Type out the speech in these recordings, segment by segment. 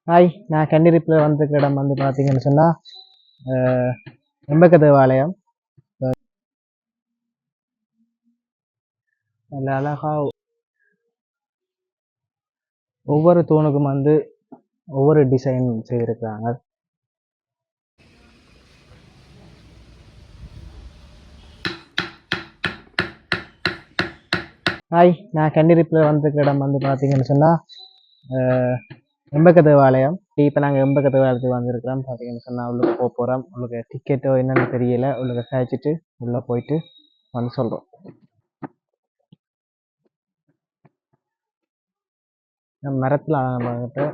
Hi, நான் கன்னிரிப்பில் வந்திருக்க இடம் வந்து பார்த்தீங்கன்னு சொன்னால் எம்பக்க தேவாலயம். நல்ல அழகாக ஒவ்வொரு தூணுக்கும் வந்து ஒவ்வொரு டிசைன் செய்திருக்கிறாங்க. ஹாய், நான் கன்னிரிப்பில் வந்திருக்க இடம் வந்து பார்த்தீங்கன்னு சொன்னால் எம்பக்க தேவாலயம். இப்போ நாங்கள் எம்பக்க தேவாலயத்துக்கு வந்திருக்கிறோம். பார்த்தீங்கன்னு சொன்னால் உள்ளுக்கு போக போகிறோம். உங்களுக்கு டிக்கெட்டோ என்னென்னு தெரியலை. உள்ளுக்கு சாய்ச்சிட்டு உள்ளே போயிட்டு வந்து சொல்கிறோம். மரத்தில் பார்த்துட்டு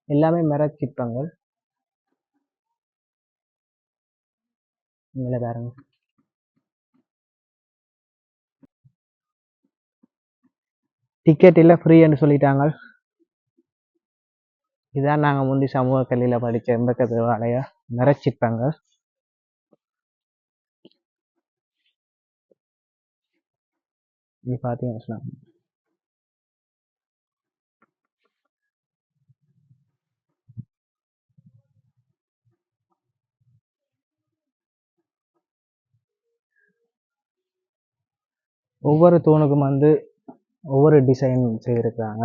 எல்லாமே மர சிற்பங்கள். இதில் பாருங்க, டிக்கெட் இல்லை, ஃப்ரீன்னு சொல்லிட்டாங்க. இதான் நாங்கள் முந்தி சமூக கல்வியில் படித்த எம்பக்க தேவாலயம் மரச்சிற்பங்க. இது பார்த்தீங்கன்னு சொன்னால் ஒவ்வொரு தூணுக்கும் வந்து ஒவ்வொரு டிசைன் செய்திருக்கிறாங்க.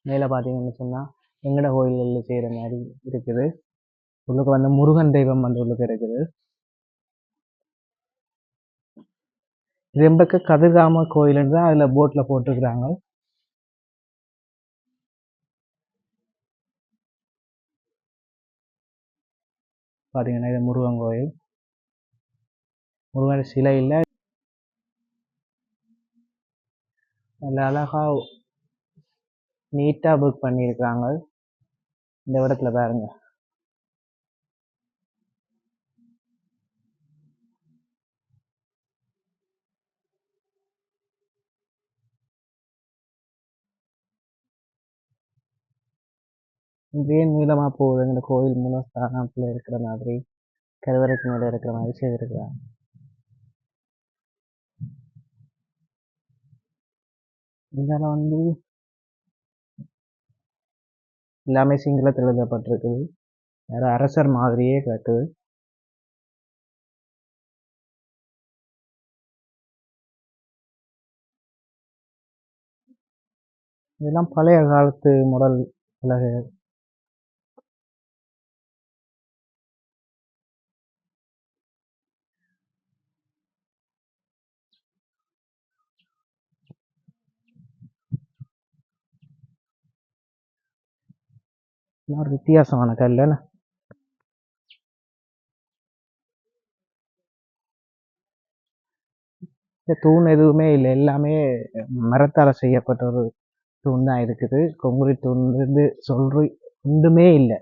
மேலே பார்த்தீங்கன்னு சொன்னால் எங்கட கோயில்களில் செய்கிற மாதிரி இருக்குது. உள்ளுக்கு வந்து முருகன் தெய்வம் வந்து உள்ளுக்கு இருக்குது. ரெம்பக்க கதிர்காம கோயில்னு தான் அதில் போட்டில் போட்டிருக்கிறாங்க. பார்த்தீங்கன்னா இது முருகன் கோயில். முருகன் சிலை இல்லை, நல்ல அழகாக நீட்டாக புக் பண்ணியிருக்கிறாங்க. இந்த இடத்துல பாருங்க, இப்படியே நீளமாக போகுது. இந்த கோயில் மூலஸ்தானத்தில் இருக்கிற மாதிரி, கருவறைக்கு மேலே இருக்கிற மாதிரி செய்திருக்கிறாங்க. இதில் வந்து எல்லாமே சிங்களத்தில் எழுதப்பட்டிருக்குது. வேறு அரசர் மாதிரியே கட்டுது. இதெல்லாம் பழைய காலத்து மாடல் உலகு. ஒரு வித்தியாசமான கல். இந்த தூண் எதுவுமே இல்லை, எல்லாமே மரத்தால் செய்யப்பட்ட ஒரு தூண் தான் இருக்குது. கொங்குரி தூண் இருந்து சொல்ற ஒன்றுமே இல்லை.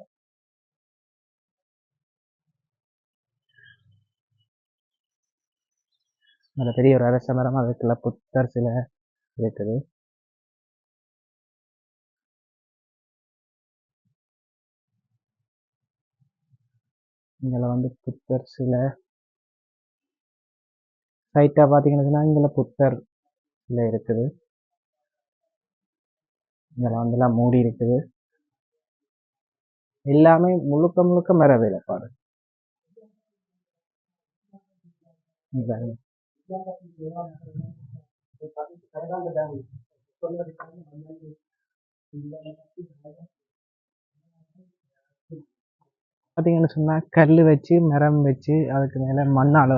அதில் பெரிய ஒரு அரச மரம், அதுக்குள்ள புத்தர் சிலை இருக்குது. இதில் வந்து புத்தர் சிலை சைட்டாக பார்த்தீங்கன்னா இங்கே புத்தர் சிலை இருக்குது. இதில் வந்துலாம் மூடி இருக்குது. எல்லாமே முழுக்க முழுக்க மர வேலைப்பாடு. பார்த்தீங்கன்னு சொன்னால் கல் வச்சு மரம் வச்சு அதுக்கு மேலே மண்ணால்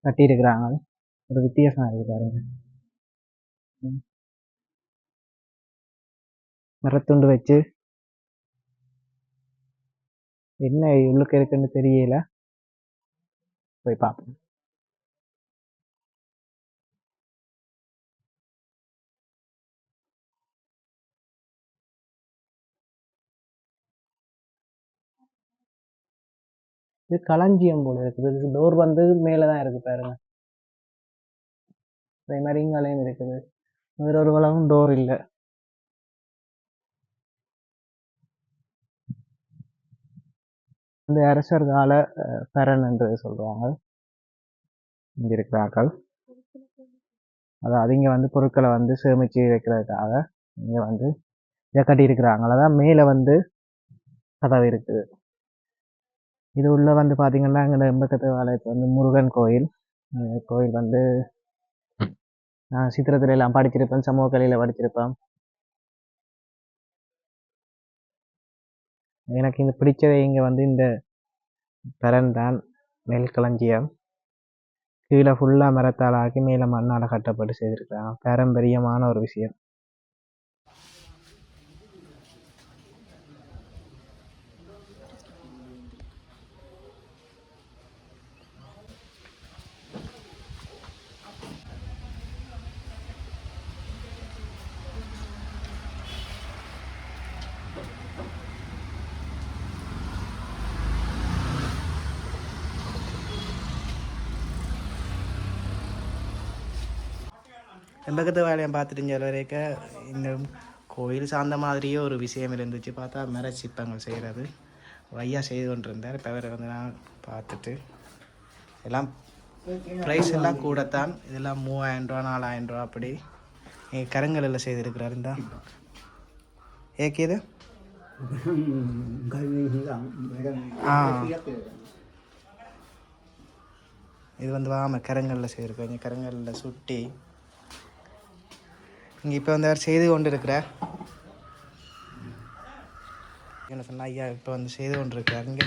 கட்டியிருக்கிறாங்க. ஒரு வித்தியாசம் இருக்குது பாருங்க. மரத்துண்டு வச்சு என்ன உள்ளுக்கு இருக்குன்னு தெரியல, போய் பார்ப்போம். இது களஞ்சியம் போல இருக்குது. இது டோர் வந்து மேலே தான் இருக்குது பாருங்க. அதே மாதிரி இங்காலையும் இருக்குது. வேற ஒரு வளவும் டோர் இல்லை. இந்த அரசர் கால பரன் என்று சொல்றாங்க இங்க இருக்கிறார்கள். அதாவது இங்க வந்து பொருட்களை வந்து சேமிச்சு வைக்கிறதுக்காக இங்க வந்து இதை கட்டியிருக்கிறாங்கள தான் மேலே வந்து கதவு இருக்குது. இது உள்ள வந்து பார்த்தீங்கன்னா எங்கள் எம்பக்கத்து ஆலயத்து வந்து முருகன் கோயில். கோயில் வந்து நான் சித்திரத்துல எல்லாம் படிச்சிருப்பேன், சமூக கலையில் படிச்சிருப்பேன். எனக்கு இந்த பிடிச்சது இங்கே வந்து இந்த பரந்தான் நெல் களஞ்சியம். கீழே ஃபுல்லாக மரத்தால் ஆக்கி மேலே மண்ணால் கட்டப்பட்டு செய்திருக்கிறாங்க. பாரம்பரியமான ஒரு விஷயம். எம்பக்கத்து வேலையம் பார்த்துட்டு இங்கே வரைக்கும் இந்த கோயில் சார்ந்த மாதிரியே ஒரு விஷயம் இருந்துச்சு. பார்த்தா மர சிற்பங்கள் செய்கிறது ஐயா செய்து கொண்டிருந்தார். இப்போ அவரை வந்து நான் பார்த்துட்டு எல்லாம் ப்ரைஸ் எல்லாம் கூடத்தான். இதெல்லாம் 3000 ரூபா 4000 ரூபா அப்படி கருங்கல்லில் செய்திருக்கிறார். இந்த ஏக்கிது இது வந்து வாம கருங்கல்லில் செய்திருக்கோம். இங்கே கருங்கல்லில் சுட்டி இங்கே இப்போ வந்து அவர் செய்து கொண்டு இருக்கிறார். என்ன சொன்னால் ஐயா இப்போ வந்து செய்து கொண்டு இருக்கிறார். இங்கே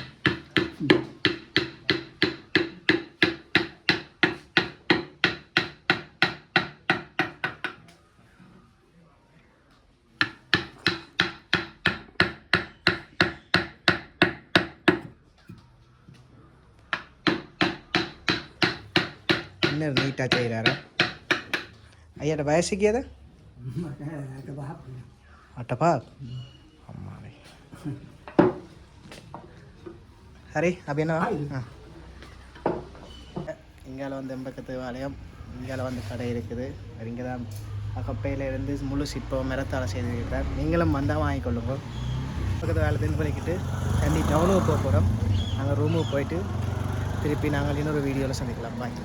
இன்னும் நீட்டாக செய்கிறாரு. ஐயாட்ட வயசுக்கு எதை அட்டப்பா அம்மாவே ஹரி அப்படின்னா இங்கால வந்து எம்பக்கத்து ஆலயம், இங்கால வந்து கடை இருக்குது. இங்கே தான் அக்கப்பையிலேருந்து முழு சிற்பம் மரத்தால் செய்திருக்கிறார். நீங்களும் வந்தால் வாங்கிக்கொள்ளுங்க. பக்கத்து வேலையிலேருந்து பண்ணிக்கிட்டு தண்ணி டவுனுக்கு போக போகிறோம். நாங்கள் ரூமுக்கு போயிட்டு திருப்பி நாங்கள் இன்னொரு வீடியோவில் சந்திக்கலாம். பாய்.